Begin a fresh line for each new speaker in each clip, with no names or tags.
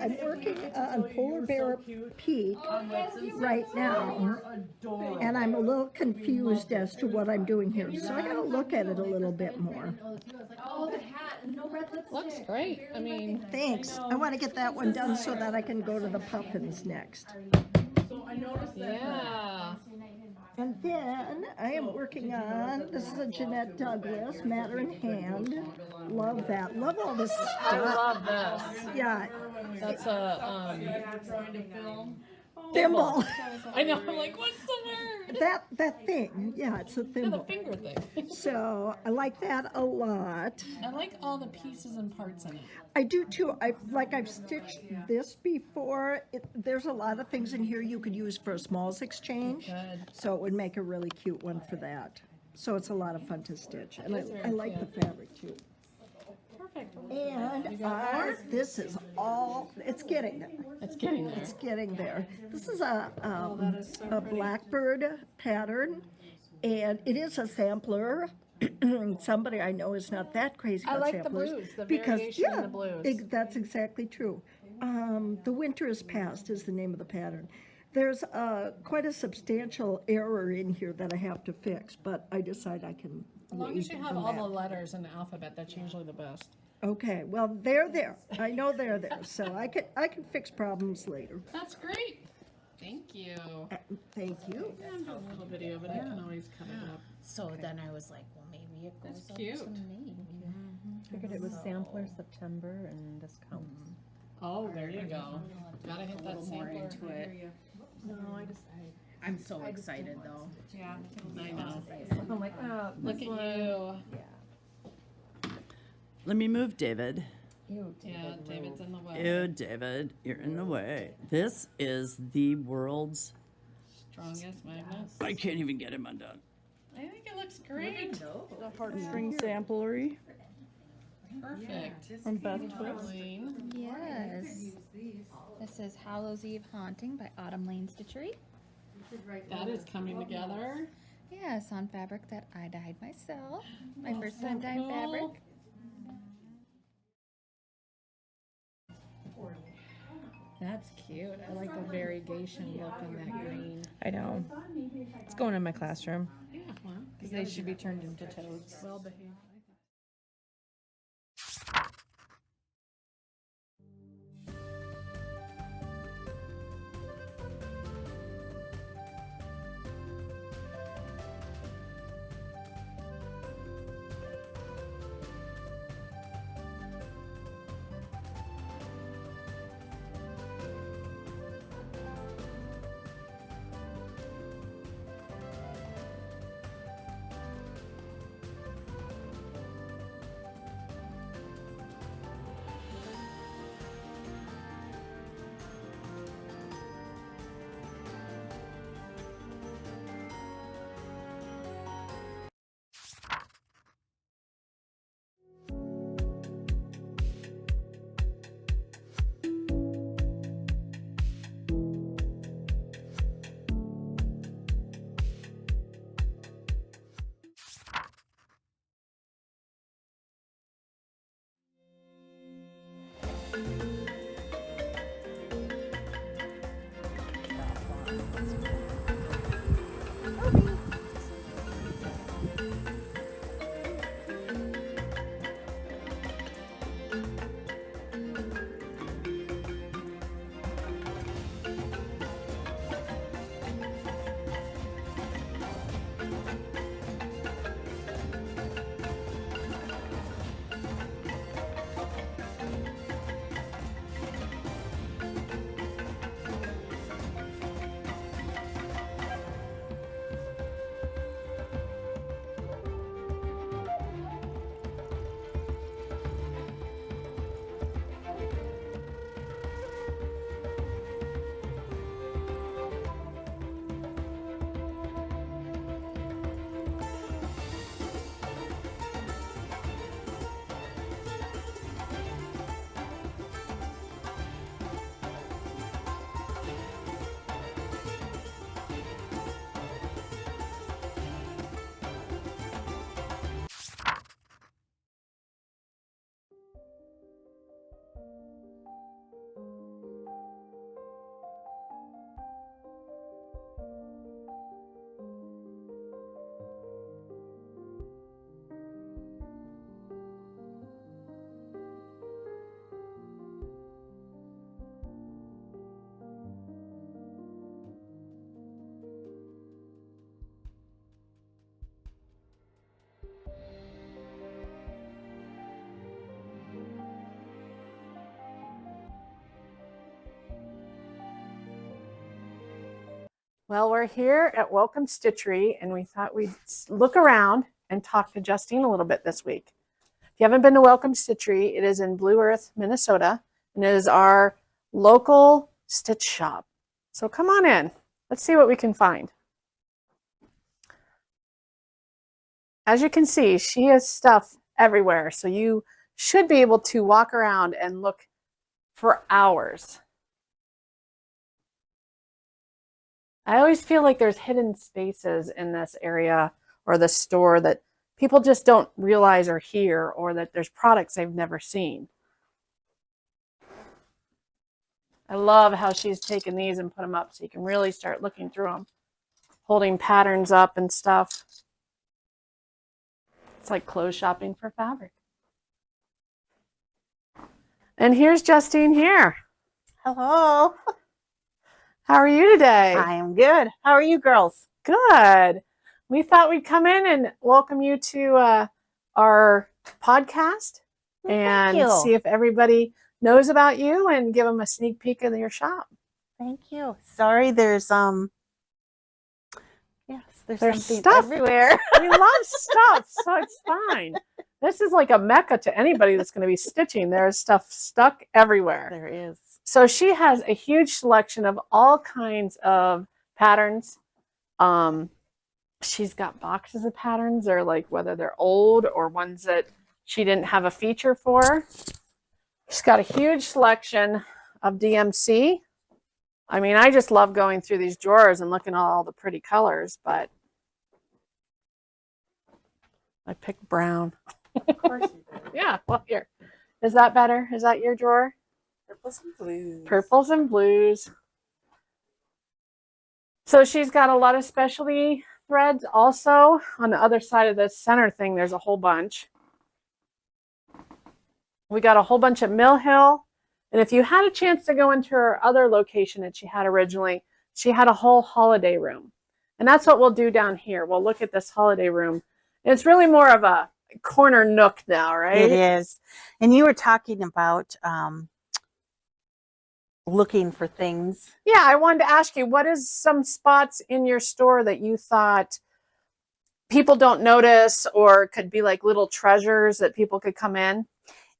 I'm working on Polar Bear Peak right now, and I'm a little confused as to what I'm doing here, so I gotta look at it a little bit more.
Oh, the hat and no red lipstick.
Looks great. I mean,
Thanks. I want to get that one done so that I can go to the puffins next.
yeah.
And then I am working on, this is a Jeanette Douglas, Matter in Hand. Love that. Love all this
I
stuff.
love this.
Yeah.
That's a
Thimble.
I know. I'm like, what's the word?
That thing. Yeah, it's a
Yeah, the
thimble.
finger thing.
So I like that a lot.
I like all the pieces and parts in it.
I do too. I've stitched this before. There's a lot of things in here you could use for a smalls exchange.
Good.
So it would make a really cute one for that. So it's a lot of fun to stitch. And
It is very
I like
cute.
the fabric too.
Perfect.
And this is all, it's getting there.
It's getting there.
It's getting there. This is a blackbird pattern, and it is a sampler. Somebody I know is not that crazy
I
about
like the
samplers.
blues, the
because,
variation in the blues.
That's exactly true. The Winter is Past is the name of the pattern. There's quite a substantial error in here that I have to fix, but I decide I can
As long as you
wait
have
on
all
that.
the letters in the alphabet, that's usually the best.
Okay, well, they're there. I know they're there, so I can fix problems later.
That's great. Thank you.
Thank you.
I'm doing a little video, but I can always cut it up.
So then I was like, well, maybe it goes
That's
up
cute.
to me.
Figured it was sampler September and discounts.
Oh, there you go. Gotta hit that
more
sampler.
into it. I'm so excited though.
Yeah, I know.
I'm like, oh,
Look at you.
Let me move, David.
Yeah, David's in the way.
Ew, David, you're in the way. This is the world's.
Strongest magnet.
I can't even get him undone.
I think it looks great.
the heartstring samplery
Perfect.
from Beth Twist.
Kathleen.
Yes. This is Hallows Eve Haunting by Autumn Lane Stitchery.
That is coming together.
Yes, on fabric that I dyed myself. My
Oh,
first
so
time dyeing
cool.
fabric.
That's cute. I like the variegation look on that green.
I know. It's going in my classroom
Yeah, well,
because they should be turned into toads.
well behaved.
Well, we're here at Welcome Stitchery, and we thought we'd look around and talk to Justine a little bit this week. If you haven't been to Welcome Stitchery, it is in Blue Earth, Minnesota, and it is our local stitch shop. So come on in. Let's see what we can find. As you can see, she has stuff everywhere, so you should be able to walk around and look for hours. I always feel like there's hidden spaces in this area or the store that people just don't realize are here, or that there's products they've never seen. I love how she's taken these and put them up so you can really start looking through them, holding patterns up and stuff. It's like clothes shopping for fabric. And here's Justine here.
Hello.
How are you today?
I am good. How are you girls?
Good. We thought we'd come in and welcome you to our podcast and
you.
see if everybody knows about you and give them a sneak peek of your shop.
Thank you. Sorry, there's there's something
stuff
everywhere.
We love stuff, so it's fine. This is like a mecca to anybody that's going to be stitching. There's stuff stuck everywhere.
There is.
So she has a huge selection of all kinds of patterns. She's got boxes of patterns, or like whether they're old or ones that she didn't have a feature for. She's got a huge selection of DMC. I mean, I just love going through these drawers and looking at all the pretty colors, but I picked brown.
Of course you do.
Yeah, well, here. Is that better? Is that your drawer?
Purples and blues.
Purples and blues. So she's got a lot of specialty threads also. On the other side of this center thing, there's a whole bunch. We got a whole bunch of Mill Hill. And if you had a chance to go into her other location that she had originally, she had a whole holiday room. And that's what we'll do down here. We'll look at this holiday room. And it's really more of a corner nook now, right?
It is. And you were talking about looking for things.
Yeah, I wanted to ask you, what is some spots in your store that you thought people don't notice or could be like little treasures that people could come in?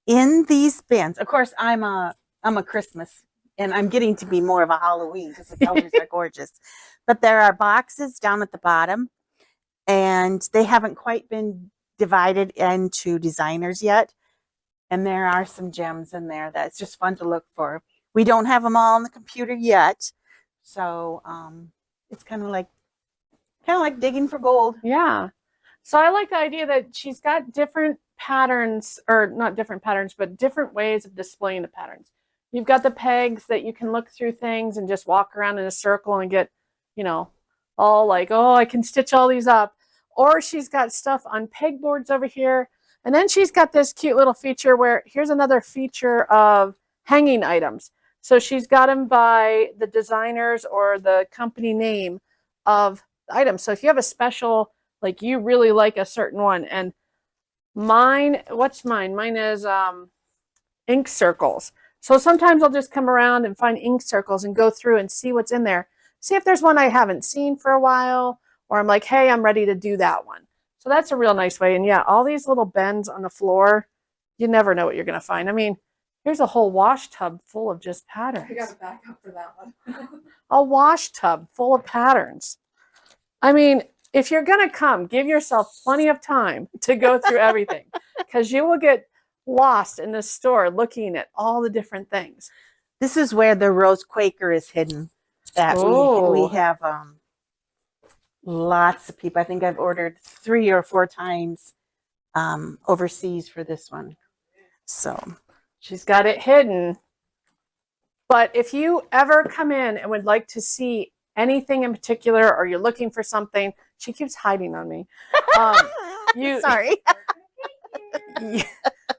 In these bins, of course, I'm a Christmas, and I'm getting to be more of a Halloween because the colors are gorgeous. But there are boxes down at the bottom, and they haven't quite been divided into designers yet. And there are some gems in there that's just fun to look for. We don't have them all on the computer yet, so it's kind of like digging for gold.
Yeah. So I like the idea that she's got different patterns, or not different patterns, but different ways of displaying the patterns. You've got the pegs that you can look through things and just walk around in a circle and get, you know, all like, oh, I can stitch all these up. Or she's got stuff on pegboards over here. And then she's got this cute little feature where here's another feature of hanging items. So she's got them by the designers or the company name of the item. So if you have a special, like you really like a certain one, and mine, what's mine? Mine is ink circles. So sometimes I'll just come around and find ink circles and go through and see what's in there. See if there's one I haven't seen for a while, or I'm like, hey, I'm ready to do that one. So that's a real nice way. And yeah, all these little bends on the floor, you never know what you're going to find. I mean, here's a whole wash tub full of just patterns.
I got to back up for that one.
A wash tub full of patterns. I mean, if you're going to come, give yourself plenty of time to go through everything, because you will get lost in this store looking at all the different things.
This is where the Rose Quaker is hidden. That we have lots of people. I think I've ordered 3 or 4 times overseas for this one. So
she's got it hidden. But if you ever come in and would like to see anything in particular, or you're looking for something, she keeps hiding on me.
Sorry.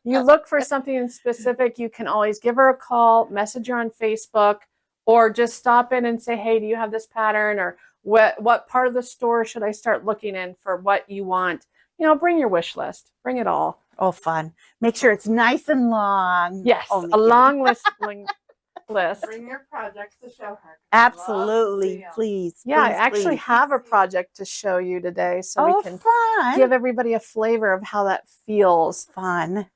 You look for something in specific, you can always give her a call, message her on Facebook, or just stop in and say, hey, do you have this pattern? Or what part of the store should I start looking in for what you want? You know, bring your wish list. Bring it all.
Oh, fun. Make sure it's nice and long.
Yes,
Only
a long list. list. Bring your projects to show her.
Absolutely, please.
Yeah, I
please,
actually
please.
have a project to show you today, so
Oh,
we can
fun.
give everybody a flavor of how that feels.
Fun.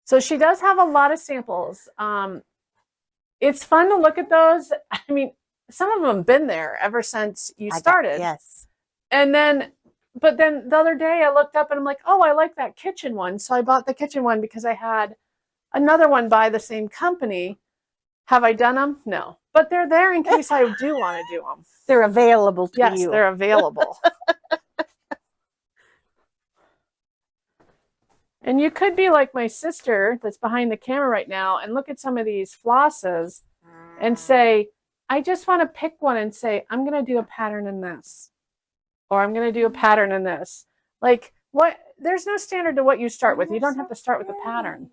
So she does have a lot of samples. It's fun to look at those. I mean, some of them have been there ever since you started.
Yes.
And then, but then the other day I looked up and I'm like, oh, I like that kitchen one. So I bought the kitchen one because I had another one by the same company. Have I done them? No. But they're there in case I do want to do them.
They're available to
Yes,
you.
they're available. And you could be like my sister that's behind the camera right now and look at some of these flosses and say, I just want to pick one and say, I'm going to do a pattern in this. Or I'm going to do a pattern in this. Like, what? There's no standard to what you start with. You don't have to start with a pattern.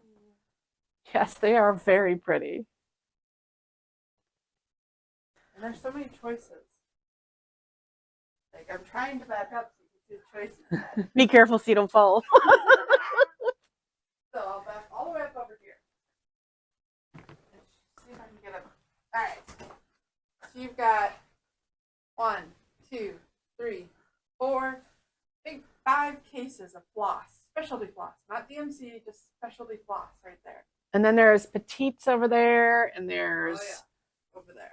Yes, they are very pretty. And there's so many choices. Like, I'm trying to back up so you can see the choices.
Be careful so you don't fall.
So I'll back all the way up over here. See if I can get up. All right. So you've got 1, 2, 3, 4, I think 5 cases of floss, specialty floss, not DMC, just specialty floss right there. And then there's petites over there, and there's over there.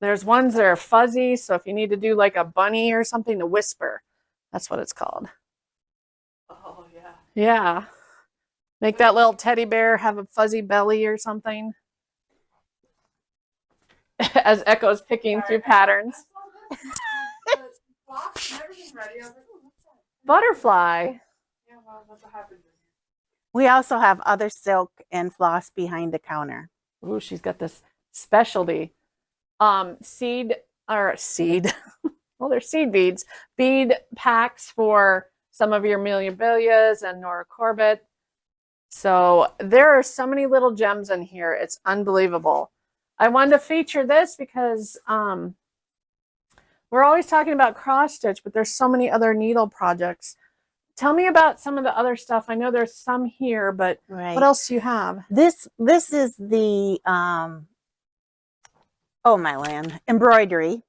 There's ones that are fuzzy, so if you need to do like a bunny or something to whisper, that's what it's called. Oh yeah. Yeah. Make that little teddy bear have a fuzzy belly or something. As Echo's picking through patterns. Butterfly.
We also have other silk and floss behind the counter.
Ooh, she's got this specialty. Seed. Well, they're seed beads. Bead packs for some of your Milliabilias and Nora Corbett. So there are so many little gems in here. It's unbelievable. I wanted to feature this because we're always talking about cross stitch, but there's so many other needle projects. Tell me about some of the other stuff. I know there's some here, but what else do you have?
This is the oh my land, embroidery.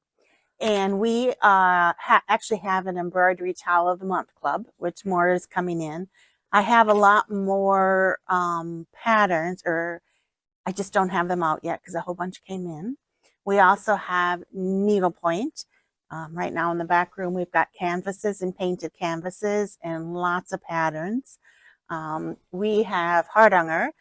And we actually have an embroidery towel of the month club, which more is coming in. I have a lot more patterns, or I just don't have them out yet because a whole bunch came in. We also have needlepoint. Right now in the back room, we've got canvases and painted canvases and lots of patterns. We have Hardanger,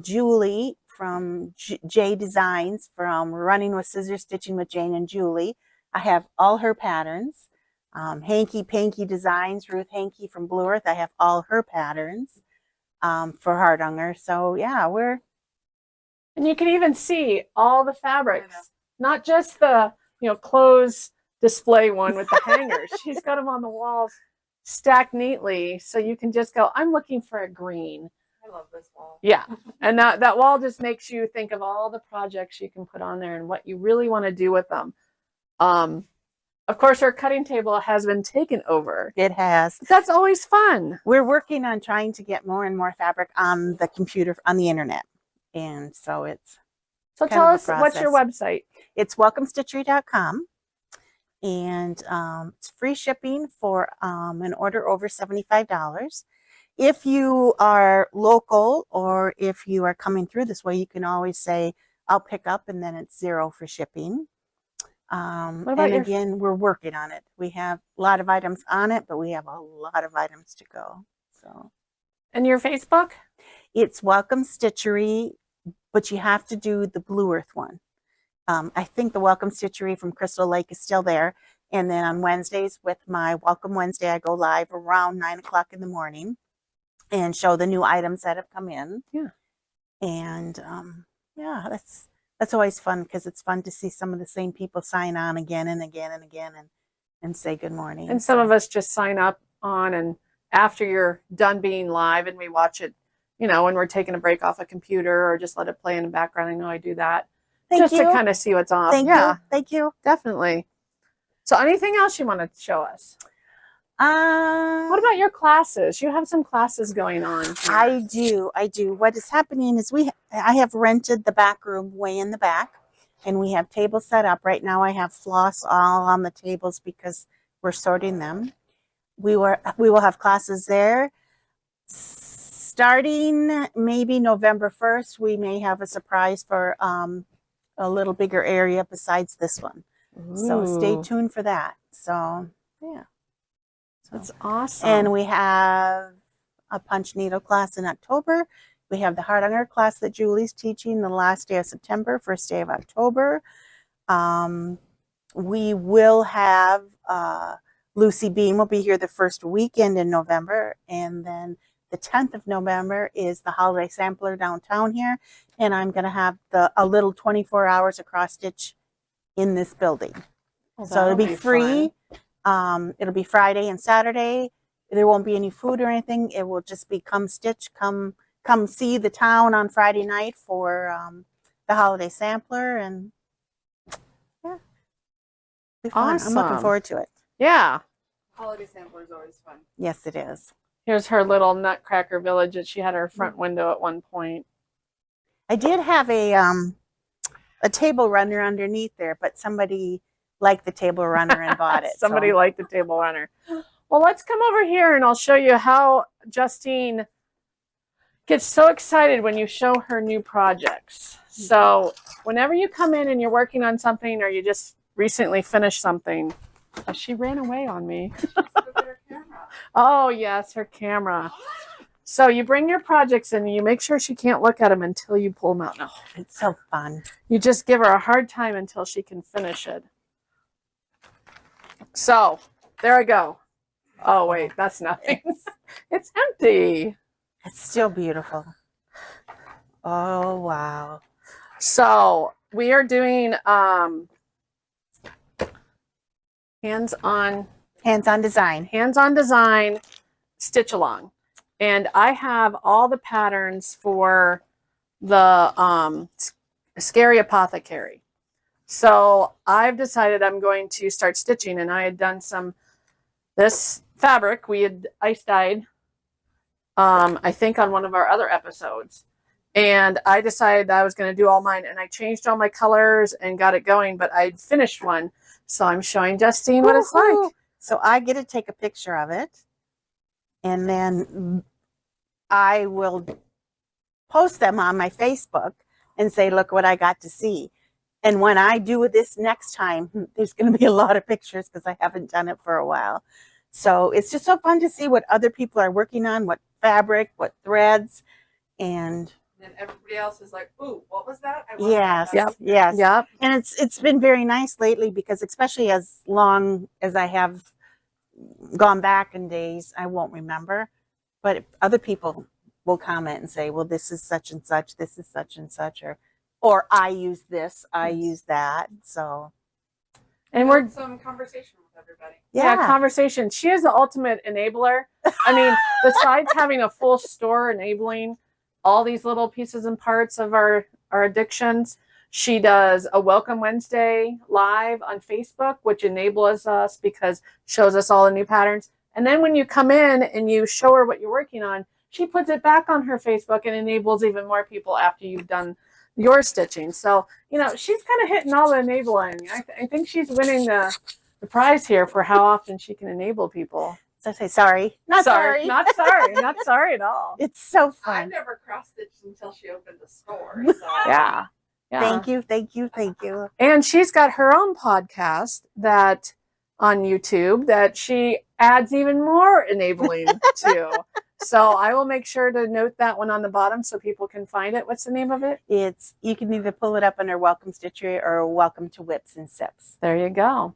Julie from J Designs, from Running with Scissors, Stitching with Jane and Julie. I have all her patterns. Hanky Panky Designs, Ruth Hanky from Blue Earth. I have all her patterns for Hardanger. So yeah,
and you can even see all the fabrics, not just the clothes display one with the hangers. She's got them on the walls stacked neatly, so you can just go, I'm looking for a green. I love this wall. Yeah, and that wall just makes you think of all the projects you can put on there and what you really want to do with them. Of course, our cutting table has been taken over.
it has.
That's always fun.
We're working on trying to get more and more fabric on the computer, on the internet. And so it's
So
kind
tell
of a
us, what's your website?
It's welcomestitchery.com. And it's free shipping for an order over $75. If you are local or if you are coming through this way, you can always say, I'll pick up, and then it's $0 for shipping.
What about
and again, we're working on it. We have a lot of items on it, but we have a lot of items to go. So,
and your Facebook?
It's Welcome Stitchery, but you have to do the Blue Earth one. I think the Welcome Stitchery from Crystal Lake is still there. And then on Wednesdays with my Welcome Wednesday, I go live around 9 o'clock in the morning and show the new items that have come in.
Yeah.
And yeah, that's always fun because it's fun to see some of the same people sign on again and again and again and say good morning.
And some of us just sign up on, and after you're done being live and we watch it, when we're taking a break off a computer, or just let it play in the background. I know I do that.
Thank you.
To kind of see what's on.
Thank you. Thank you.
Definitely. So anything else you want to show us? What about your classes? You have some classes going on here.
I do. What is happening is I have rented the back room way in the back, and we have tables set up. Right now I have floss all on the tables because we're sorting them. We will have classes there. Starting maybe November 1st, we may have a surprise for a little bigger area besides this one. So stay
Ooh,
tuned for that. So, yeah.
that's awesome.
And we have a punch needle class in October. We have the heart hunger class that Julie's teaching the last day of September, first day of October. We will have Lucy Beam will be here the first weekend in November, and then the 10th of November is the holiday sampler downtown here, and I'm going to have a little 24 hours across stitch in this building. So it'll be free. It'll be Friday and Saturday. There won't be any food or anything. It will just be come stitch, come see the town on Friday night for the holiday sampler, and yeah, be fun.
Awesome.
I'm looking forward to it.
Yeah.
Holiday sampler is always fun.
Yes, it is.
Here's her little Nutcracker village that she had her front window at one point.
I did have a table runner underneath there, but somebody liked the table runner and bought it.
Somebody
so.
liked the table runner. Well, let's come over here and I'll show you how Justine gets so excited when you show her new projects. So whenever you come in and you're working on something or you just recently finished something, she ran away on me. Oh, yes, her camera. So you bring your projects in and you make sure she can't look at them until you pull them out. No,
It's so fun.
you just give her a hard time until she can finish it. So there I go. Oh, wait, that's nothing. It's empty.
It's still beautiful. Oh, wow.
So we are doing hands-on design stitch along, and I have all the patterns for the Scary Apothecary. So I've decided I'm going to start stitching, and I had done this fabric we had ice dyed I think on one of our other episodes, and I decided that I was going to do all mine, and I changed all my colors and got it going, but I'd finished one, so I'm showing Justine what it's like.
So I get to take a picture of it, and then I will post them on my Facebook and say, look what I got to see. And when I do this next time, there's going to be a lot of pictures because I haven't done it for a while. So it's just so fun to see what other people are working on, what fabric, what threads, and
then everybody else is like, ooh, what was that? I want
yes,
that.
yes.
Yep.
And it's been very nice lately because especially as long as I have gone back in days, I won't remember. But other people will comment and say, well, this is such and such, this is such and such, or I use this, I use that. So
And we're
some conversation with everybody.
yeah, conversation. She is the ultimate enabler. I mean, besides having a full store enabling all these little pieces and parts of our addictions, she does a Welcome Wednesday live on Facebook, which enables us because shows us all the new patterns. And then when you come in and you show her what you're working on, she puts it back on her Facebook and enables even more people after you've done your stitching. So, you know, she's kind of hitting all the enabling. I think she's winning the prize here for how often she can enable people.
So I say, sorry. Not sorry.
Not sorry. Not sorry at all.
It's so
I
fun.
never cross-stitched until she opened the store. So.
Yeah. Yeah.
Thank you, thank you, thank you.
And she's got her own podcast that on YouTube that she adds even more enabling to. So I will make sure to note that one on the bottom so people can find it. What's the name of it?
You can either pull it up under Welcome Stitchery or Welcome to Whips and Sips.
There you go.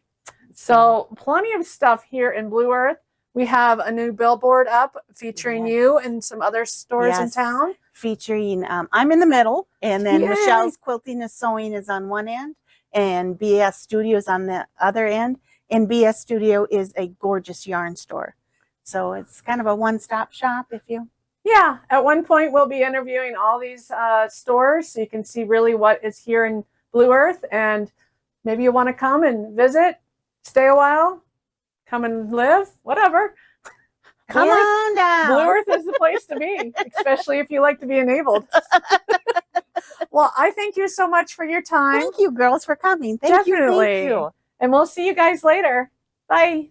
So plenty of stuff here in Blue Earth. We have a new billboard up featuring you and some other stores in town.
Featuring, I'm in the middle, and then
Yay.
Michelle's Quilting and Sewing is on one end, and BS Studio is on the other end. And BS Studio is a gorgeous yarn store. So it's kind of a one-stop shop if you...
Yeah, at one point we'll be interviewing all these stores so you can see really what is here in Blue Earth, and maybe you want to come and visit, stay a while, come and live, whatever.
Come
Blue Earth-
on down.
Blue Earth is the place to be, especially if you like to be enabled. Well, I thank you so much for your time.
Thank you, girls, for coming. Thank you.
Definitely.
Thank you.
And we'll see you guys later. Bye.